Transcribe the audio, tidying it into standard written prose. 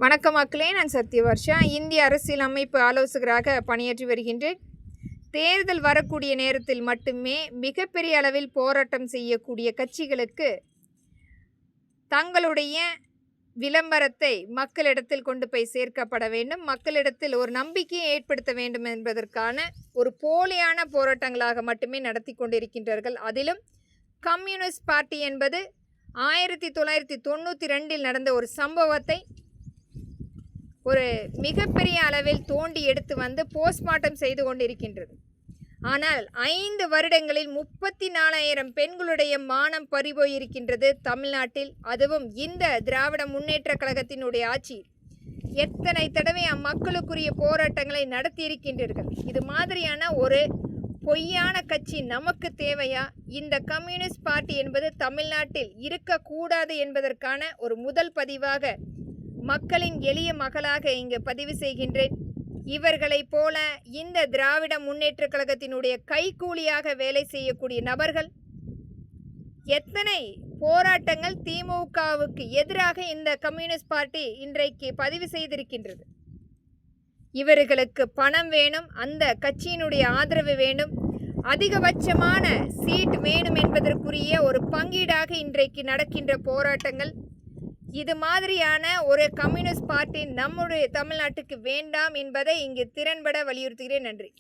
வணக்கம் மக்களே, நான் சத்யவர்ஷா. இந்திய அரசியல் அமைப்பு ஆலோசகராக பணியாற்றி வருகின்றேன். தேர்தல் வரக்கூடிய நேரத்தில் மட்டுமே மிகப்பெரிய அளவில் போராட்டம் செய்யக்கூடிய கட்சிகளுக்கு தங்களுடைய விளம்பரத்தை மக்களிடத்தில் கொண்டு போய் சேர்க்கப்பட வேண்டும், மக்களிடத்தில் ஒரு நம்பிக்கையை ஏற்படுத்த வேண்டும் என்பதற்கான ஒரு போலியான போராட்டங்களாக மட்டுமே நடத்தி கொண்டிருக்கின்றார்கள். அதிலும் கம்யூனிஸ்ட் பார்ட்டி என்பது 1992 நடந்த ஒரு சம்பவத்தை ஒரு மிகப்பெரிய அளவில் தோண்டி எடுத்து வந்து போஸ்ட்மார்ட்டம் செய்து கொண்டிருக்கின்றது. ஆனால் 5 வருடங்களில் 34,000 பெண்களுடைய மானம் பறிபோயிருக்கின்றது தமிழ்நாட்டில். அதுவும் இந்த திராவிட முன்னேற்ற கழகத்தினுடைய ஆட்சியில் எத்தனை தடவை அம்மக்களுக்குரிய போராட்டங்களை நடத்தியிருக்கின்றீர்கள். இது மாதிரியான ஒரு பொய்யான கட்சி நமக்கு தேவையா? இந்த கம்யூனிஸ்ட் பார்ட்டி என்பது தமிழ்நாட்டில் இருக்கக்கூடாது என்பதற்கான ஒரு முதல் பதிவாக மக்களின் எளிய மகளாக இங்கு பதிவு செய்கின்றேன். இவர்களைப் போல இந்த திராவிட முன்னேற்ற கழகத்தினுடைய கைக்கூலியாக வேலை செய்யக்கூடிய நபர்கள் எத்தனை போராட்டங்கள் திமுகவுக்கு எதிராக இந்த கம்யூனிஸ்ட் பார்ட்டி இன்றைக்கு பதிவு செய்திருக்கின்றது. இவர்களுக்கு பணம் வேணும், அந்த கட்சியினுடைய ஆதரவு வேணும், அதிகபட்சமான சீட் வேணும் என்பதற்குரிய ஒரு பங்கீடாக இன்றைக்கு நடக்கின்ற போராட்டங்கள். இது மாதிரியான ஒரு கம்யூனிஸ்ட் பார்ட்டி நம்முடைய தமிழ்நாட்டுக்கு வேண்டாம் என்பதை இங்கு திறன்பட வலியுறுத்துகிறேன். நன்றி.